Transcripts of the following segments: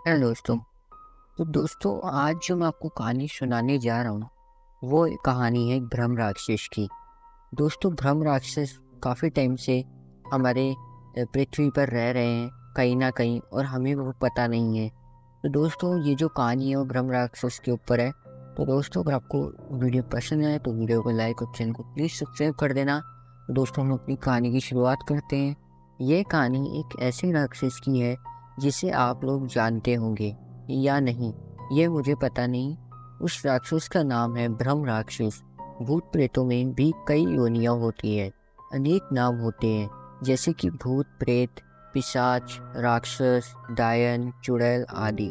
Hello दोस्तों। तो दोस्तों, आज जो मैं आपको कहानी सुनाने जा रहा हूँ वो एक कहानी है एक ब्रह्म राक्षस की। दोस्तों, ब्रह्म राक्षस काफ़ी टाइम से हमारे पृथ्वी पर रह रहे हैं कहीं ना कहीं, और हमें वो पता नहीं है। तो दोस्तों, ये जो कहानी है वो ब्रह्म राक्षस के ऊपर है। तो दोस्तों, अगर आपको वीडियो पसंद आए तो वीडियो को लाइक और चैनल को प्लीज़ सब्सक्राइब कर देना। तो दोस्तों, हम अपनी कहानी की शुरुआत करते हैं। ये कहानी एक ऐसे राक्षस की है जिसे आप लोग जानते होंगे या नहीं, ये मुझे पता नहीं। उस राक्षस का नाम है ब्रह्म राक्षस। भूत प्रेतों में भी कई योनियां होती है, अनेक नाम होते हैं, जैसे कि भूत प्रेत, पिशाच, राक्षस, डायन, चुड़ैल आदि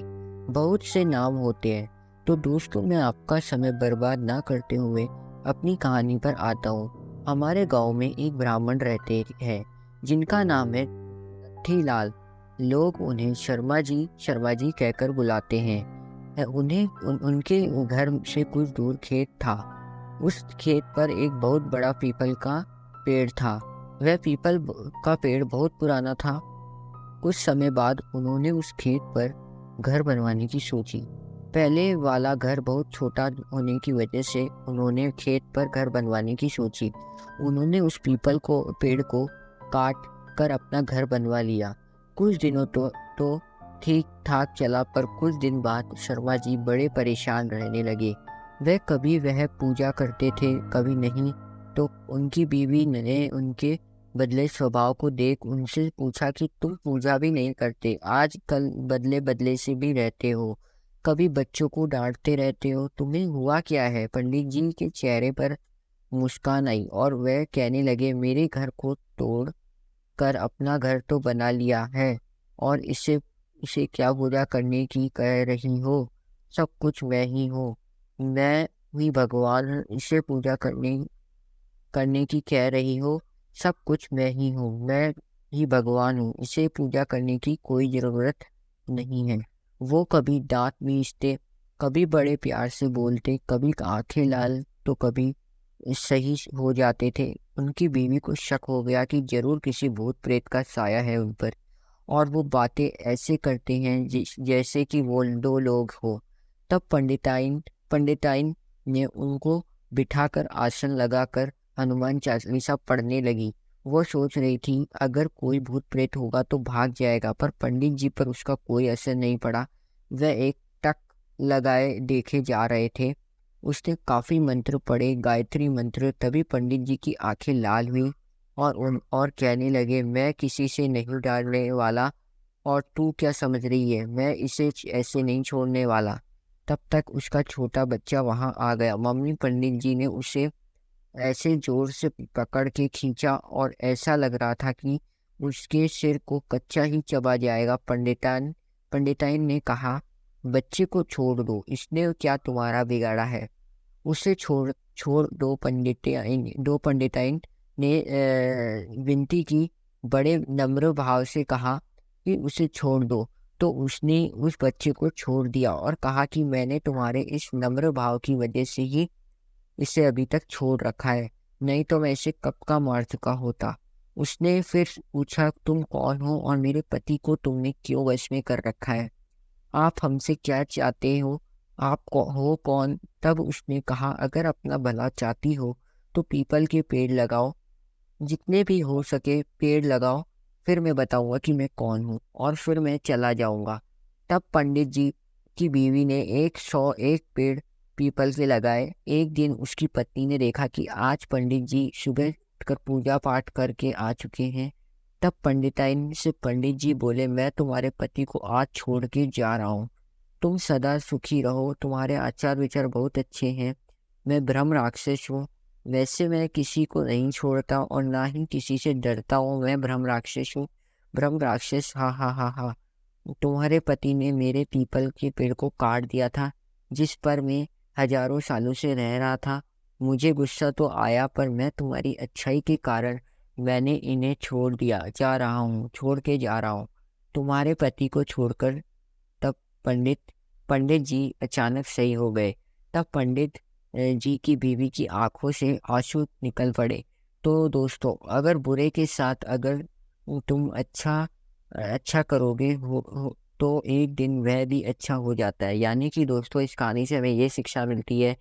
बहुत से नाम होते हैं। तो दोस्तों, मैं आपका समय बर्बाद ना करते हुए अपनी कहानी पर आता हूँ। हमारे गांव में एक ब्राह्मण रहते हैं जिनका नाम है ठीलाल। लोग उन्हें शर्मा जी कहकर बुलाते हैं। उनके घर से कुछ दूर खेत था। उस खेत पर एक बहुत बड़ा पीपल का पेड़ था। वह का पेड़ बहुत पुराना था। कुछ समय बाद उन्होंने उस खेत पर घर बनवाने की सोची। पहले वाला घर बहुत छोटा होने की वजह से उन्होंने खेत पर घर बनवाने की सोची। उन्होंने उस पेड़ को काट कर अपना घर बनवा लिया। कुछ दिनों तो ठीक ठाक चला, पर कुछ दिन बाद शर्मा जी बड़े परेशान रहने लगे। वह पूजा करते थे, कभी नहीं। तो उनकी बीवी ने उनके बदले स्वभाव को देख उनसे पूछा कि तुम पूजा भी नहीं करते, आजकल बदले बदले से भी रहते हो, कभी बच्चों को डांटते रहते हो, तुम्हें हुआ क्या है? पंडित जी के चेहरे पर मुस्कान आई और वह कहने लगे, मेरे घर को तोड़ कर अपना घर तो बना लिया है, और इसे इसे क्या पूजा करने की कह रही हो? सब कुछ मैं ही हूँ। मैं ही भगवान हूँ। इसे पूजा करने करने की कह रही हो? सब कुछ मैं ही हूँ। मैं ही भगवान हूँ। इसे पूजा करने की कोई जरूरत नहीं है। वो कभी दांत मीचते, कभी बड़े प्यार से बोलते, कभी आंखें लाल तो कभी सही हो जाते थे। उनकी बीवी को शक हो गया कि जरूर किसी भूत प्रेत का साया है उन पर, और वो बातें ऐसे करते हैं जैसे कि वो दो लोग हो। तब पंडिताइन ने उनको बिठाकर आसन लगाकर हनुमान चालीसा पढ़ने लगी। वो सोच रही थी अगर कोई भूत प्रेत होगा तो भाग जाएगा, पर पंडित जी पर उसका कोई असर नहीं पड़ा। वह एक टक लगाए देखे जा रहे थे। उसने काफी मंत्र पढ़े, गायत्री मंत्र। तभी पंडित जी की आंखें लाल हुई और कहने लगे, मैं किसी से नहीं डरने वाला, और तू क्या समझ रही है? मैं इसे ऐसे नहीं छोड़ने वाला। तब तक उसका छोटा बच्चा वहां आ गया। मम्मी पंडित जी ने उसे ऐसे जोर से पकड़ के खींचा और ऐसा लग रहा था कि उसके सिर को कच्चा ही चबा जाएगा। पंडिताइन ने कहा, बच्चे को छोड़ दो, इसने क्या तुम्हारा बिगाड़ा है? उसे छोड़ छोड़ दो पंडिताइन ने विनती की। बड़े नम्र भाव से कहा कि उसे छोड़ दो। तो उसने उस बच्चे को छोड़ दिया और कहा कि मैंने तुम्हारे इस नम्र भाव की वजह से ही इसे अभी तक छोड़ रखा है, नहीं तो मैं इसे कब का मार चुका होता। उसने फिर पूछा, तुम कौन हो और मेरे पति को तुमने क्यों वश में कर रखा है? आप हमसे क्या चाहते हो? हो कौन? तब उसने कहा, अगर अपना भला चाहती हो तो पीपल के पेड़ लगाओ, जितने भी हो सके पेड़ लगाओ, फिर मैं बताऊंगा कि मैं कौन हूँ, और फिर मैं चला जाऊंगा। तब पंडित जी की बीवी ने 101 पेड़ पीपल के लगाए। एक दिन उसकी पत्नी ने देखा कि आज पंडित जी सुबह कर पूजा पाठ करके आ चुके हैं। तब पंडिताइन से पंडित जी बोले, मैं तुम्हारे पति को आज छोड़ के जा रहा हूँ, तुम सदा सुखी रहो, तुम्हारे आचार विचार बहुत अच्छे हैं। मैं ब्रह्म राक्षस हूँ। वैसे मैं किसी को नहीं छोड़ता और ना ही किसी से डरता हूँ। मैं ब्रह्म राक्षस हूँ। ब्रह्म राक्षस, हा हा हा हा। तुम्हारे पति ने मेरे पीपल के पेड़ को काट दिया था, जिस पर मैं हजारों सालों से रह रहा था। मुझे गुस्सा तो आया, पर मैं तुम्हारी अच्छाई के कारण मैंने इन्हें छोड़ के जा रहा हूँ, तुम्हारे पति को छोड़कर। तब पंडित पंडित जी अचानक सही हो गए। तब पंडित जी की बीवी की आंखों से आंसू निकल पड़े। तो दोस्तों, अगर बुरे के साथ अगर तुम अच्छा अच्छा करोगे तो एक दिन वह भी अच्छा हो जाता है। यानी कि दोस्तों इस कहानी से हमें ये शिक्षा मिलती है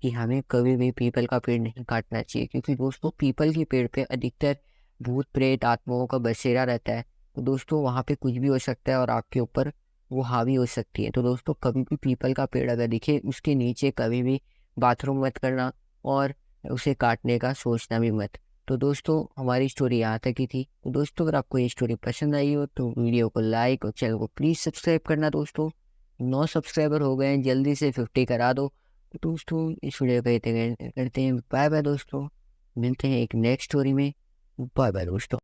कि हमें कभी भी पीपल का पेड़ नहीं काटना चाहिए, क्योंकि दोस्तों पीपल के पेड़ पे अधिकतर भूत प्रेत आत्माओं का बसेरा रहता है। तो दोस्तों वहाँ पे कुछ भी हो सकता है और आपके ऊपर वो हावी हो सकती है। तो दोस्तों कभी भी पीपल का पेड़ अगर दिखे उसके नीचे कभी भी बाथरूम मत करना और उसे काटने का सोचना भी मत। तो दोस्तों हमारी स्टोरी यहाँ तक ही थी। तो दोस्तों अगर आपको ये स्टोरी पसंद आई हो तो वीडियो को लाइक और चैनल को प्लीज़ सब्सक्राइब करना। दोस्तों 9 सब्सक्राइबर हो गए हैं, जल्दी से 50 करा दो। तो दोस्तों इस वीडियो को करते हैं बाय बाय दोस्तों, मिलते हैं एक नेक्स्ट स्टोरी में। बाय बाय दोस्तों।